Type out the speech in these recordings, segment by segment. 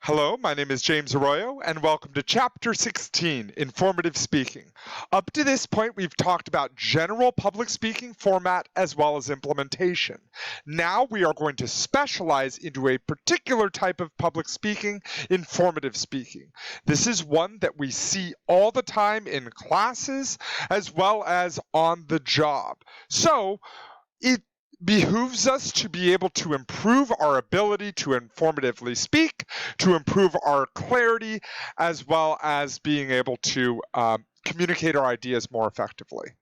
Hello, my name is James Arroyo, and welcome to Chapter 16, Informative Speaking. Up to this point, we've talked about general public speaking format as well as implementation. Now we are going to specialize into a particular type of public speaking, informative speaking. This is one that we see all the time in classes as well as on the job. So, it behooves us to be able to improve our ability to informatively speak, to improve our clarity, as well as being able to communicate our ideas more effectively.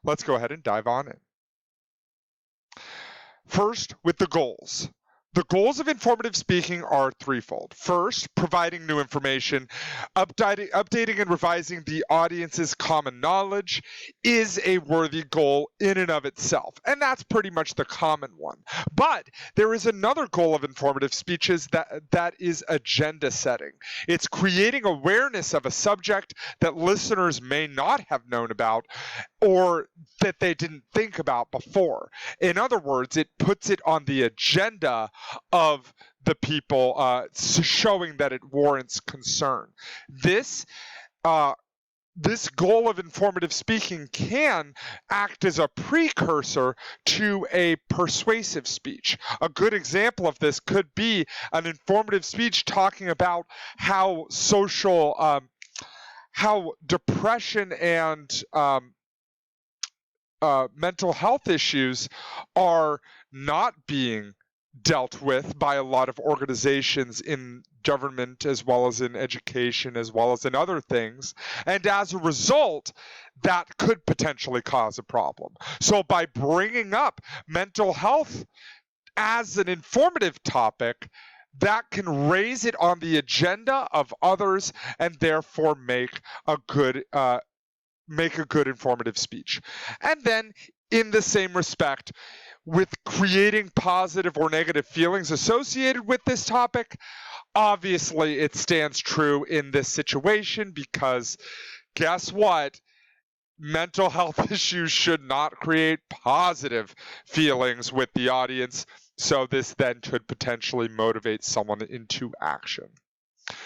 Let's go ahead and dive on in. First, with the goals. The goals of informative speaking are threefold. First, providing new information, updating and revising the audience's common knowledge is a worthy goal in and of itself, and that's pretty much the common one. But there is another goal of informative speeches that is agenda setting. It's creating awareness of a subject that listeners may not have known about or that they didn't think about before. In other words, it puts it on the agenda of the people, showing that it warrants concern. This goal of informative speaking can act as a precursor to a persuasive speech. A good example of this could be an informative speech talking about how how depression and mental health issues are not being dealt with by a lot of organizations in government as well as in education as well as in other things, and as a result that could potentially cause a problem. So by bringing up mental health as an informative topic, that can raise it on the agenda of others and therefore make a good informative speech. And then in the same respect, with creating positive or negative feelings associated with this topic, obviously it stands true in this situation because guess what? Mental health issues should not create positive feelings with the audience, so this then could potentially motivate someone into action.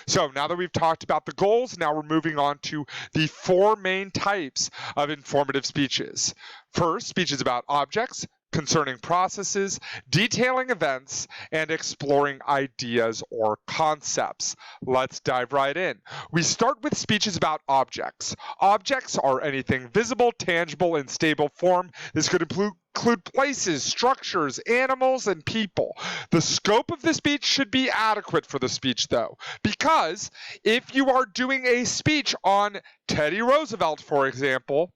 So now that we've talked about the goals, now we're moving on to the four main types of informative speeches. First, speeches about objects, concerning processes, detailing events, and exploring ideas or concepts. Let's dive right in. We start with speeches about objects. Objects are anything visible, tangible, in stable form. This could include places, structures, animals, and people. The scope of the speech should be adequate for the speech, though, because if you are doing a speech on Teddy Roosevelt, for example,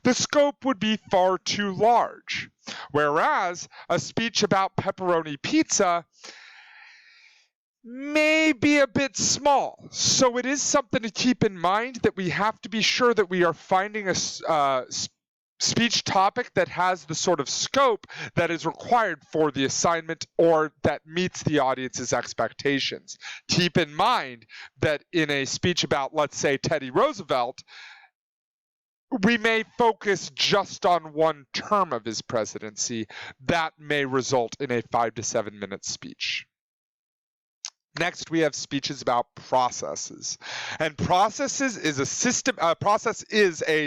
the scope would be far too large. Whereas a speech about pepperoni pizza may be a bit small. So it is something to keep in mind that we have to be sure that we are finding a speech topic that has the sort of scope that is required for the assignment or that meets the audience's expectations. Keep in mind that in a speech about, let's say, Teddy Roosevelt, we may focus just on one term of his presidency. That may result in a 5 to 7 minute speech. Next, we have speeches about processes. And process is a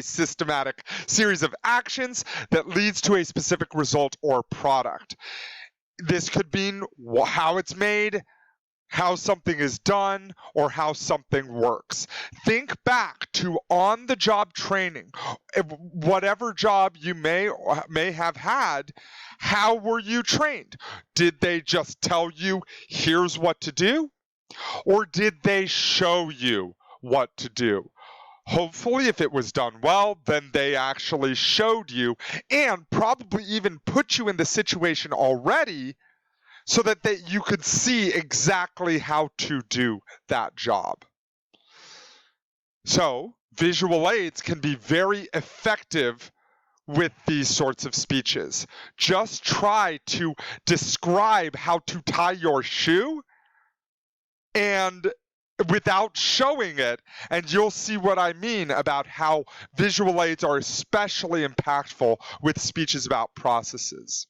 systematic series of actions that leads to a specific result or product. This could mean how it's made, how something is done, or how something works. Think back to on-the-job training. Whatever job you may have had, how were you trained? Did they just tell you, here's what to do? Or did they show you what to do? Hopefully, if it was done well, then they actually showed you and probably even put you in the situation already so that you could see exactly how to do that job. So, visual aids can be very effective with these sorts of speeches. Just try to describe how to tie your shoe and without showing it, and you'll see what I mean about how visual aids are especially impactful with speeches about processes.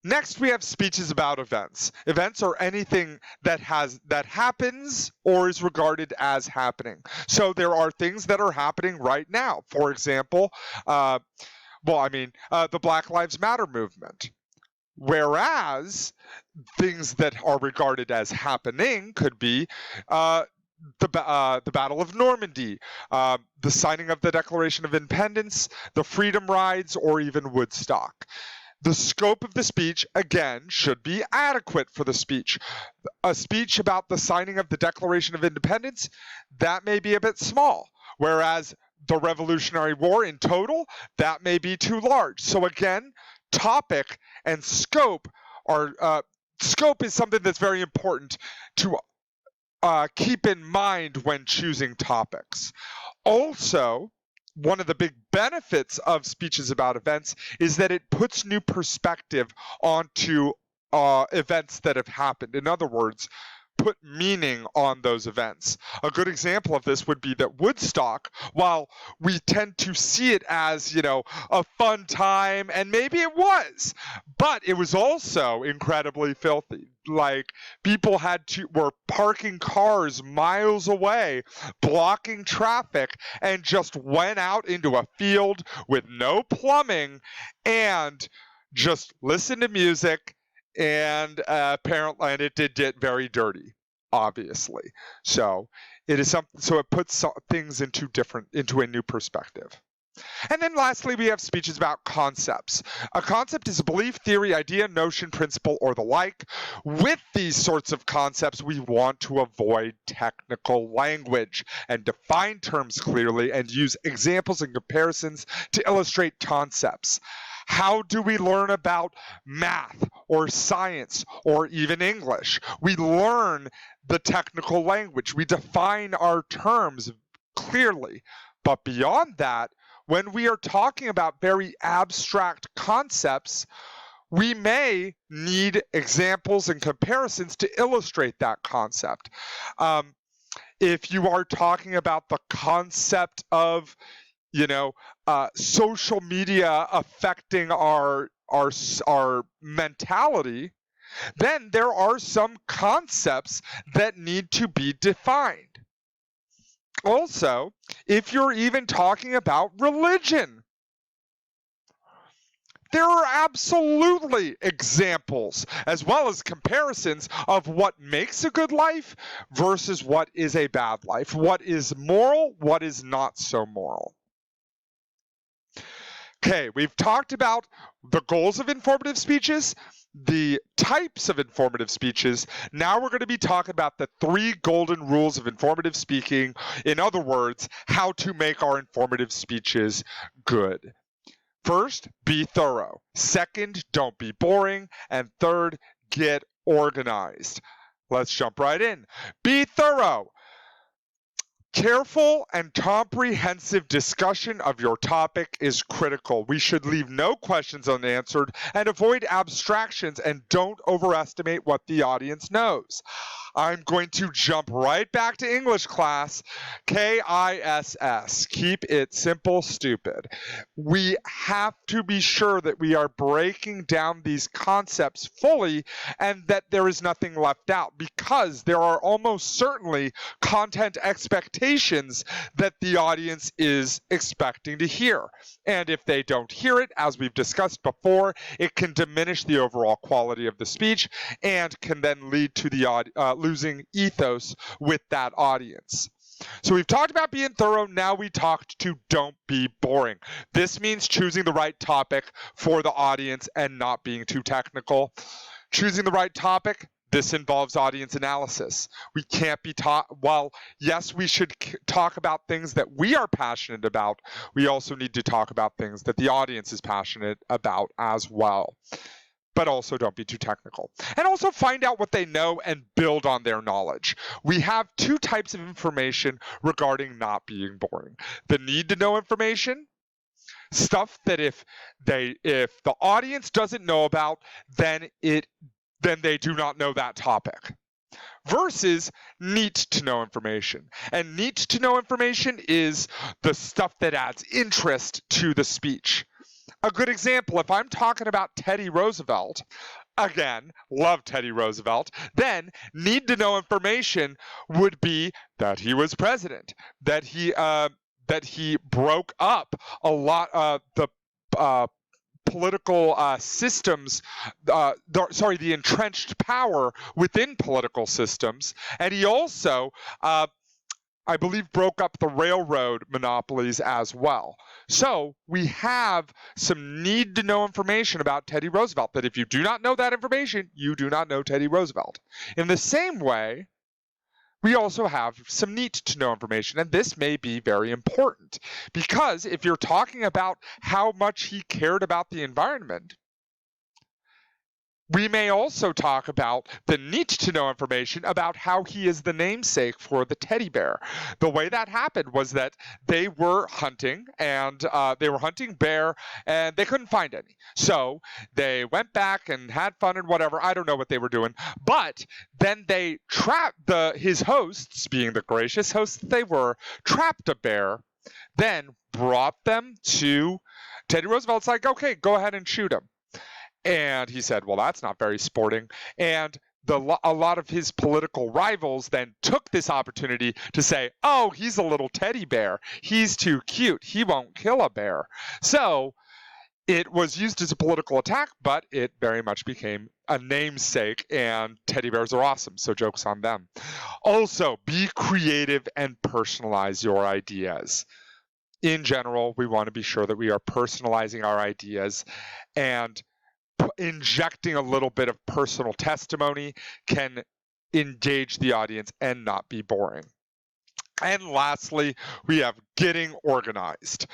Next, we have speeches about events. Events are anything that happens or is regarded as happening. So there are things that are happening right now. For example, the Black Lives Matter movement. Whereas things that are regarded as happening could be the Battle of Normandy, the signing of the Declaration of Independence, the Freedom Rides, or even Woodstock. The scope of the speech, again, should be adequate for the speech. A speech about the signing of the Declaration of Independence, that may be a bit small, whereas the Revolutionary War in total, that may be too large. So again, topic and scope is something that's very important to keep in mind when choosing topics. Also, one of the big benefits of speeches about events is that it puts new perspective onto events that have happened. In other words, put meaning on those events. A good example of this would be that Woodstock, while we tend to see it as, a fun time, and maybe it was, but it was also incredibly filthy. Like, people were parking cars miles away, blocking traffic, and just went out into a field with no plumbing and just listened to music. And apparently, it did get very dirty, obviously. So it puts things into a new perspective. And then lastly, we have speeches about concepts. A concept is a belief, theory, idea, notion, principle, or the like. With these sorts of concepts, we want to avoid technical language and define terms clearly and use examples and comparisons to illustrate concepts. How do we learn about math or science or even English? We learn the technical language. We define our terms clearly. But beyond that, when we are talking about very abstract concepts, we may need examples and comparisons to illustrate that concept. If you are talking about the concept of social media affecting our mentality, then there are some concepts that need to be defined. Also, if you're even talking about religion, there are absolutely examples as well as comparisons of what makes a good life versus what is a bad life, what is moral, what is not so moral. Okay, we've talked about the goals of informative speeches, the types of informative speeches. Now we're going to be talking about the 3 golden rules of informative speaking. In other words, how to make our informative speeches good. First, be thorough. Second, don't be boring. And third, get organized. Let's jump right in. Be thorough. Careful and comprehensive discussion of your topic is critical. We should leave no questions unanswered and avoid abstractions, and don't overestimate what the audience knows. I'm going to jump right back to English class. KISS. Keep it simple, stupid. We have to be sure that we are breaking down these concepts fully and that there is nothing left out, because there are almost certainly content expectations that the audience is expecting to hear. And if they don't hear it, as we've discussed before, it can diminish the overall quality of the speech and can then lead to the losing ethos with that audience. So we've talked about being thorough. Now we talked to don't be boring. This means choosing the right topic for the audience and not being too technical. Choosing the right topic, this involves audience analysis. We can't be taught, while yes, we should talk about things that we are passionate about, we also need to talk about things that the audience is passionate about as well. But also don't be too technical. And also find out what they know and build on their knowledge. We have 2 types of information regarding not being boring. The need to know information, stuff that if the audience doesn't know about, then they do not know that topic. Versus need to know information. And need to know information is the stuff that adds interest to the speech. A good example, if I'm talking about Teddy Roosevelt, again, love Teddy Roosevelt, then need to know information would be that he was president, that he broke up a lot of the political systems, the entrenched power within political systems, and he also I believe, broke up the railroad monopolies as well. So we have some need to know information about Teddy Roosevelt, that if you do not know that information, you do not know Teddy Roosevelt. In the same way, we also have some need to know information, and this may be very important because if you're talking about how much he cared about the environment, we may also talk about the need to know information about how he is the namesake for the teddy bear. The way that happened was that they were hunting bear and they couldn't find any. So they went back and had fun and whatever. I don't know what they were doing. But then they trapped his hosts, being the gracious hosts that they were, trapped a bear, then brought them to Teddy Roosevelt's like, okay, go ahead and shoot him. And he said, well, that's not very sporting. And a lot of his political rivals then took this opportunity to say, oh, he's a little teddy bear. He's too cute. He won't kill a bear. So it was used as a political attack, but it very much became a namesake, and teddy bears are awesome, so joke's on them. Also, be creative and personalize your ideas. In general, we want to be sure that we are personalizing our ideas, and injecting a little bit of personal testimony can engage the audience and not be boring. And lastly, we have getting organized.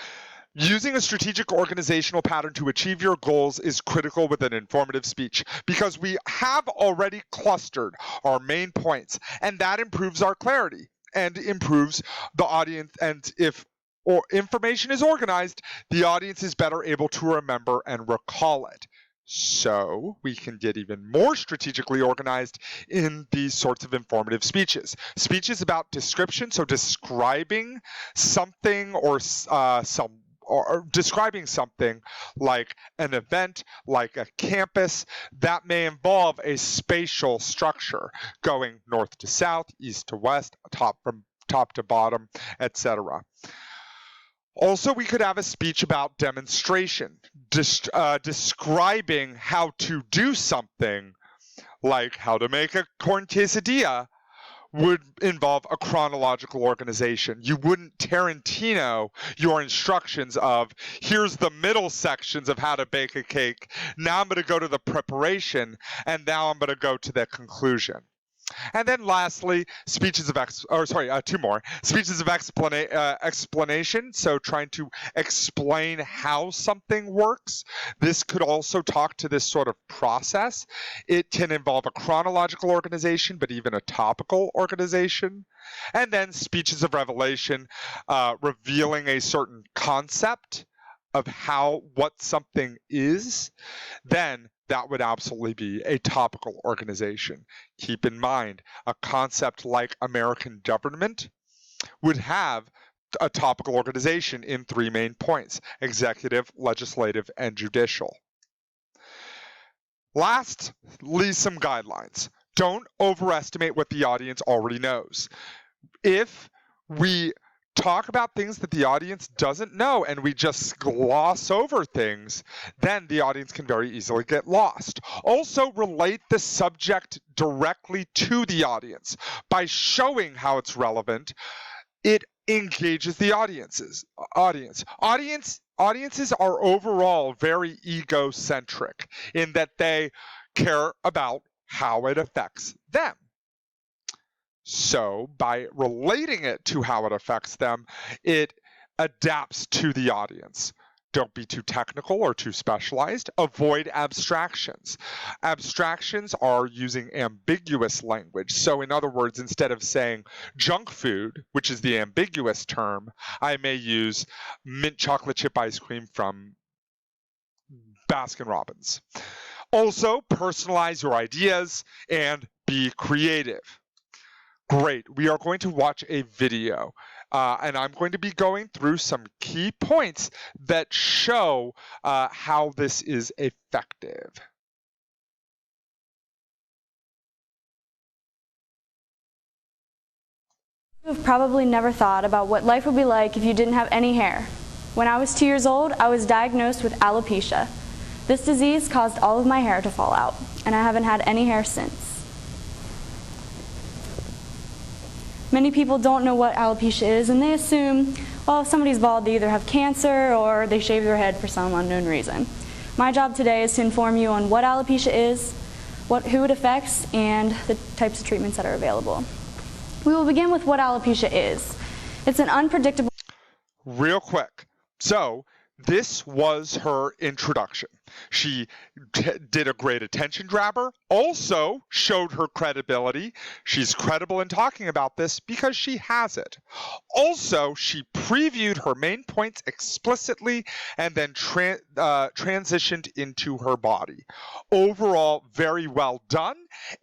Using a strategic organizational pattern to achieve your goals is critical with an informative speech because we have already clustered our main points, and that improves our clarity and improves the audience. And if information is organized, the audience is better able to remember and recall it. So we can get even more strategically organized in these sorts of informative speeches. Speeches about description, so describing something or describing something like an event, like a campus, that may involve a spatial structure going north to south, east to west, from top to bottom, etc. Also, we could have a speech about demonstration, describing how to do something, like how to make a corn quesadilla, would involve a chronological organization. You wouldn't Tarantino your instructions of, here's the middle sections of how to bake a cake, now I'm going to go to the preparation, and now I'm going to go to the conclusion. And then lastly, speeches of explanation. So trying to explain how something works. This could also talk to this sort of process. It can involve a chronological organization, but even a topical organization. And then speeches of revelation, revealing a certain concept of what something is. Then that would absolutely be a topical organization. Keep in mind, a concept like American government would have a topical organization in 3 main points: executive, legislative, and judicial. Lastly, some guidelines. Don't overestimate what the audience already knows. If we talk about things that the audience doesn't know and we just gloss over things, then the audience can very easily get lost. Also, relate the subject directly to the audience. By showing how it's relevant, it engages the audiences. Audiences are overall very egocentric in that they care about how it affects them. So by relating it to how it affects them, it adapts to the audience. Don't be too technical or too specialized. Avoid abstractions. Abstractions are using ambiguous language. So in other words, instead of saying junk food, which is the ambiguous term, I may use mint chocolate chip ice cream from Baskin Robbins. Also, personalize your ideas and be creative. Great. We are going to watch a video And I'm going to be going through some key points that show how this is effective. You've probably never thought about what life would be like if you didn't have any hair. When I was 2 years old, I was diagnosed with alopecia. This disease caused all of my hair to fall out, and I haven't had any hair since. Many people don't know what alopecia is, and they assume, well, if somebody's bald, they either have cancer or they shave their head for some unknown reason. My job today is to inform you on what alopecia is, who it affects, and the types of treatments that are available. We will begin with what alopecia is. It's an unpredictable... Real quick. So, this was her introduction. She did a great attention grabber, also showed her credibility. She's credible in talking about this because she has it. Also, she previewed her main points explicitly and then transitioned into her body. Overall, very well done.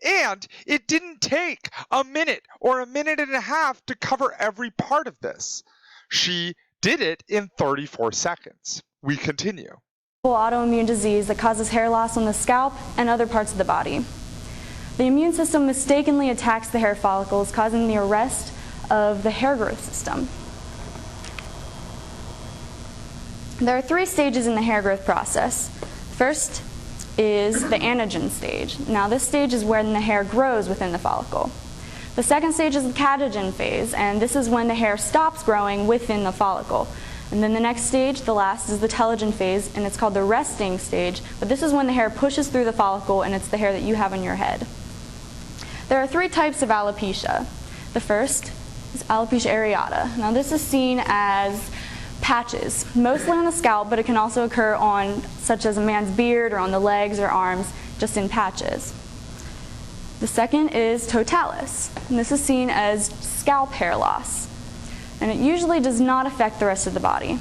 And it didn't take a minute or a minute and a half to cover every part of this. She did it in 34 seconds. We continue. Autoimmune disease that causes hair loss on the scalp and other parts of the body. The immune system mistakenly attacks the hair follicles, causing the arrest of the hair growth system. There are 3 stages in the hair growth process. First is the anagen stage. Now this stage is when the hair grows within the follicle. The second stage is the catagen phase, and this is when the hair stops growing within the follicle. And then the next stage, the last, is the telogen phase, and it's called the resting stage, but this is when the hair pushes through the follicle and it's the hair that you have on your head. There are 3 types of alopecia. The first is alopecia areata. Now this is seen as patches, mostly on the scalp, but it can also occur on, such as a man's beard or on the legs or arms, just in patches. The second is totalis, and this is seen as scalp hair loss, and it usually does not affect the rest of the body.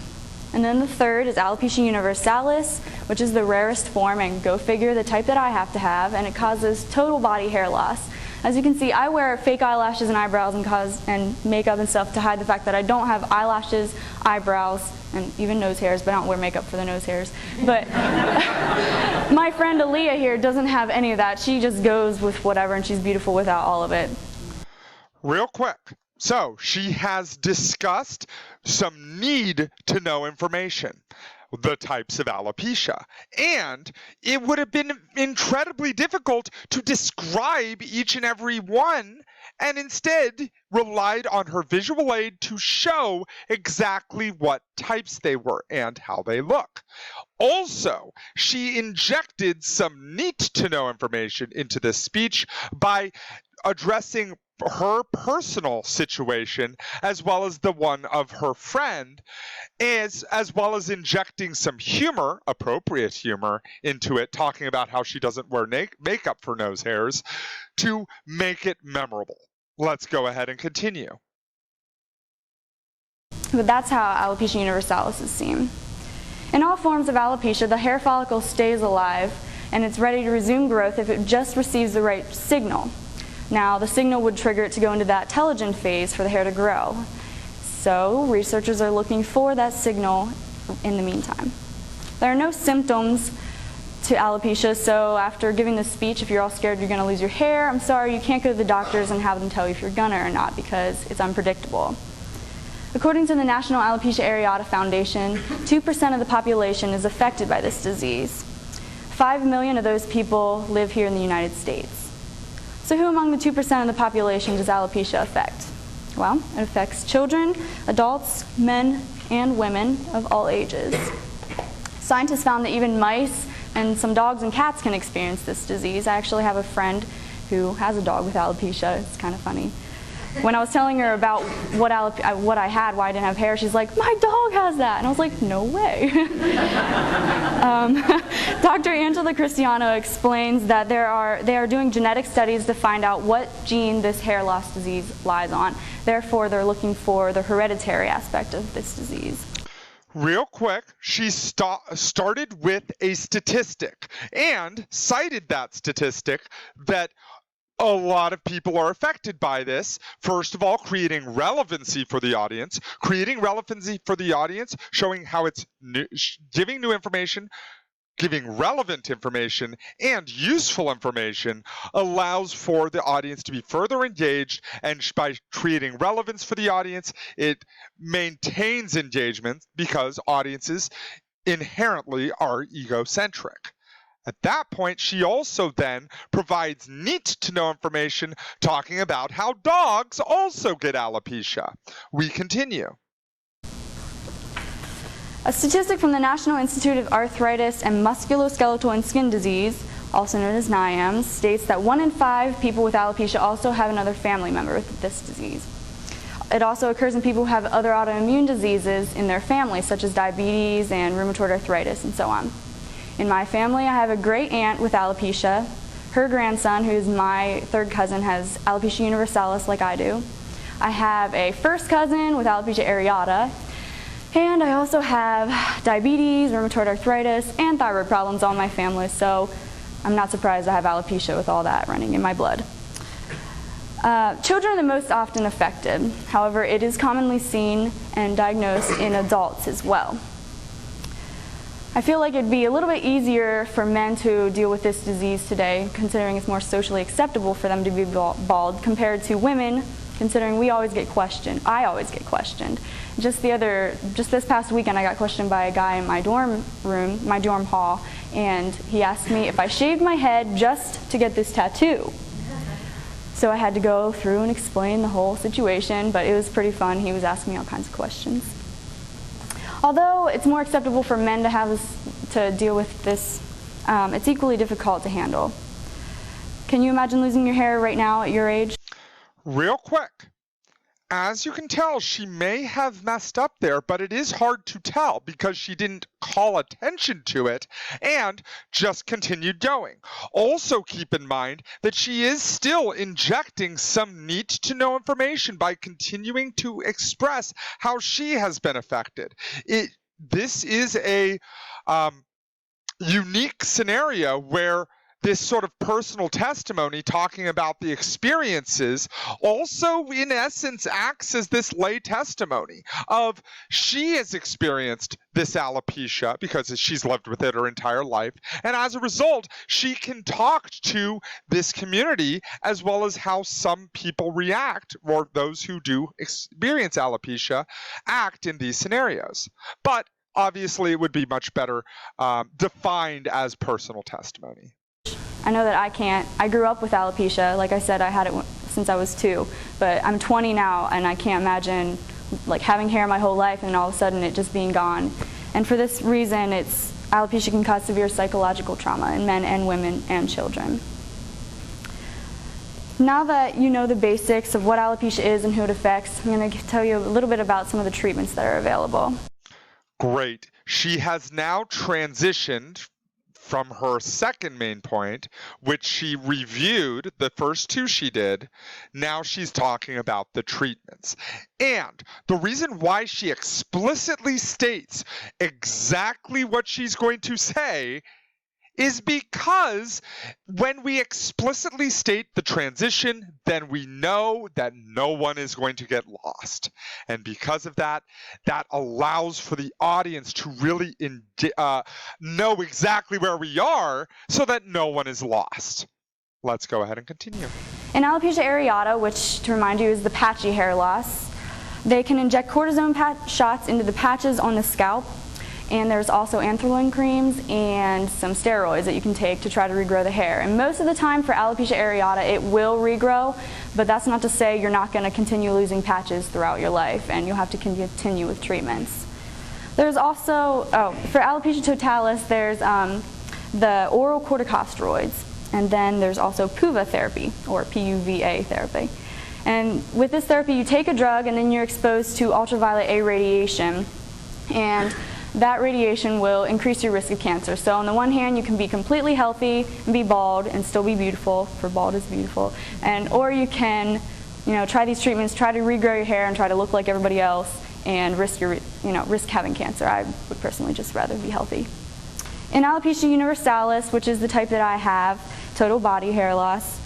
And then the third is alopecia universalis, which is the rarest form, and go figure, the type that I have to have, and it causes total body hair loss. As you can see, I wear fake eyelashes and eyebrows and makeup and stuff to hide the fact that I don't have eyelashes, eyebrows, and even nose hairs, but I don't wear makeup for the nose hairs. But my friend Aaliyah here doesn't have any of that. She just goes with whatever, and she's beautiful without all of it. Real quick. So, she has discussed some need to know information, the types of alopecia, and it would have been incredibly difficult to describe each and every one, and instead relied on her visual aid to show exactly what types they were and how they look. Also, she injected some need-to-know information into this speech by addressing her personal situation as well as the one of her friend, as well as injecting some humor, appropriate humor, into it, talking about how she doesn't wear makeup for nose hairs, to make it memorable. Let's go ahead and continue. But that's how alopecia universalis is seen. In all forms of alopecia, the hair follicle stays alive and it's ready to resume growth if it just receives the right signal. Now, the signal would trigger it to go into that telogen phase for the hair to grow. So, researchers are looking for that signal in the meantime. There are no symptoms to alopecia, so after giving this speech, if you're all scared you're going to lose your hair, I'm sorry, you can't go to the doctors and have them tell you if you're gonna or not because it's unpredictable. According to the National Alopecia Areata Foundation, 2% of the population is affected by this disease. 5 million of those people live here in the United States. So who among the 2% of the population does alopecia affect? Well, it affects children, adults, men, and women of all ages. Scientists found that even mice and some dogs and cats can experience this disease. I actually have a friend who has a dog with alopecia. It's kind of funny. When I was telling her about what I had, why I didn't have hair, she's like, my dog has that. And I was like, no way. Dr. Angela Cristiano explains that they are doing genetic studies to find out what gene this hair loss disease lies on. Therefore, they're looking for the hereditary aspect of this disease. Real quick, she started with a statistic and cited that statistic that A lot of people are affected by this. First of all, creating relevancy for the audience. Creating relevancy for the audience, showing how it's giving new information, giving relevant information and useful information allows for the audience to be further engaged, and by creating relevance for the audience, it maintains engagement because audiences inherently are egocentric. At that point, she also then provides need-to-know information talking about how dogs also get alopecia. We continue. A statistic from the National Institute of Arthritis and Musculoskeletal and Skin Disease, also known as NIAMS, states that 1 in 5 people with alopecia also have another family member with this disease. It also occurs in people who have other autoimmune diseases in their family, such as diabetes and rheumatoid arthritis and so on. In my family, I have a great aunt with alopecia. Her grandson, who is my third cousin, has alopecia universalis like I do. I have a first cousin with alopecia areata. And I also have diabetes, rheumatoid arthritis, and thyroid problems all in my family, so I'm not surprised I have alopecia with all that running in my blood. Children are the most often affected. However, it is commonly seen and diagnosed in adults as well. I feel like it'd be a little bit easier for men to deal with this disease today, considering it's more socially acceptable for them to be bald, compared to women, considering we always get questioned. I always get questioned. Just this past weekend, I got questioned by a guy in my dorm room, my dorm hall, and he asked me if I shaved my head just to get this tattoo. So I had to go through and explain the whole situation, but it was pretty fun. He was asking me all kinds of questions. Although it's more acceptable for men to deal with this, it's equally difficult to handle. Can you imagine losing your hair right now at your age? Real quick. As you can tell, she may have messed up there, but it is hard to tell because she didn't call attention to it and just continued going. Also keep in mind that she is still injecting some need-to-know information by continuing to express how she has been affected. This is a unique scenario where this sort of personal testimony talking about the experiences also in essence acts as this lay testimony of she has experienced this alopecia because she's lived with it her entire life, and as a result she can talk to this community as well as how some people react, or those who do experience alopecia act in these scenarios. But obviously it would be much better defined as personal testimony. I know that I can't. I grew up with alopecia. Like I said, I had it since I was 2, but I'm 20 now, and I can't imagine like having hair my whole life and all of a sudden it just being gone. And for this reason, alopecia can cause severe psychological trauma in men and women and children. Now that you know the basics of what alopecia is and who it affects, I'm going to tell you a little bit about some of the treatments that are available. Great. She has now transitioned from her second main point, which she reviewed, the first 2 she did. Now she's talking about the treatments. And the reason why she explicitly states exactly what she's going to say is because when we explicitly state the transition, then we know that no one is going to get lost. And because of that, that allows for the audience to really know exactly where we are so that no one is lost. Let's go ahead and continue. In alopecia areata, which to remind you is the patchy hair loss, they can inject cortisone shots into the patches on the scalp. And there's also anthraline creams and some steroids that you can take to try to regrow the hair. And most of the time for alopecia areata, it will regrow, but that's not to say you're not going to continue losing patches throughout your life, and you'll have to continue with treatments. There's also, for alopecia totalis, there's the oral corticosteroids, and then there's also PUVA therapy, or PUVA therapy. And with this therapy, you take a drug and then you're exposed to ultraviolet A radiation, and that radiation will increase your risk of cancer. So on the one hand, you can be completely healthy and be bald and still be beautiful, for bald is beautiful, or you can, try these treatments, try to regrow your hair and try to look like everybody else and risk having cancer. I would personally just rather be healthy. In alopecia universalis, which is the type that I have, total body hair loss,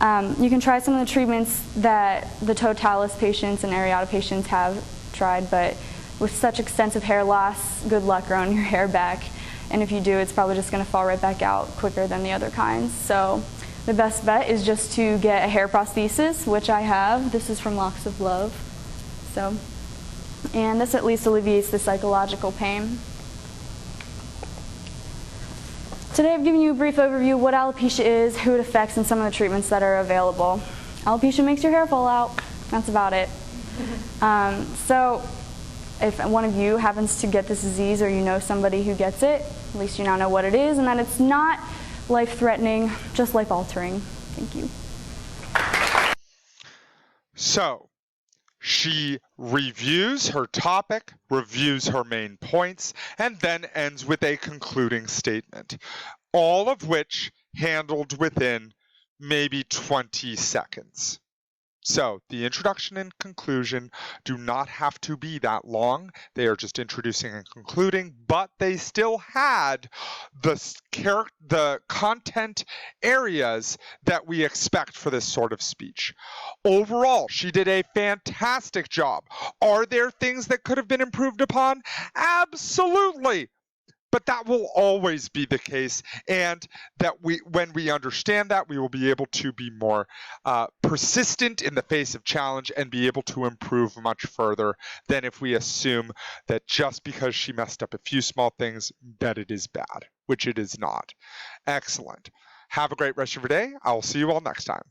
You can try some of the treatments that the totalis patients and areata patients have tried, but with such extensive hair loss, good luck growing your hair back. And if you do, it's probably just going to fall right back out quicker than the other kinds. So the best bet is just to get a hair prosthesis, which I have. This is from Locks of Love. And this at least alleviates the psychological pain. Today I've given you a brief overview of what alopecia is, who it affects, and some of the treatments that are available. Alopecia makes your hair fall out. That's about it. So if one of you happens to get this disease or you know somebody who gets it, at least you now know what it is and that it's not life-threatening, just life-altering. Thank you. So, she reviews her topic, reviews her main points, and then ends with a concluding statement, all of which handled within maybe 20 seconds. So the introduction and conclusion do not have to be that long. They are just introducing and concluding, but they still had the content areas that we expect for this sort of speech. Overall, she did a fantastic job. Are there things that could have been improved upon? Absolutely. But that will always be the case, and that when we understand that, we will be able to be more persistent in the face of challenge and be able to improve much further than if we assume that just because she messed up a few small things, that it is bad, which it is not. Excellent. Have a great rest of your day. I will see you all next time.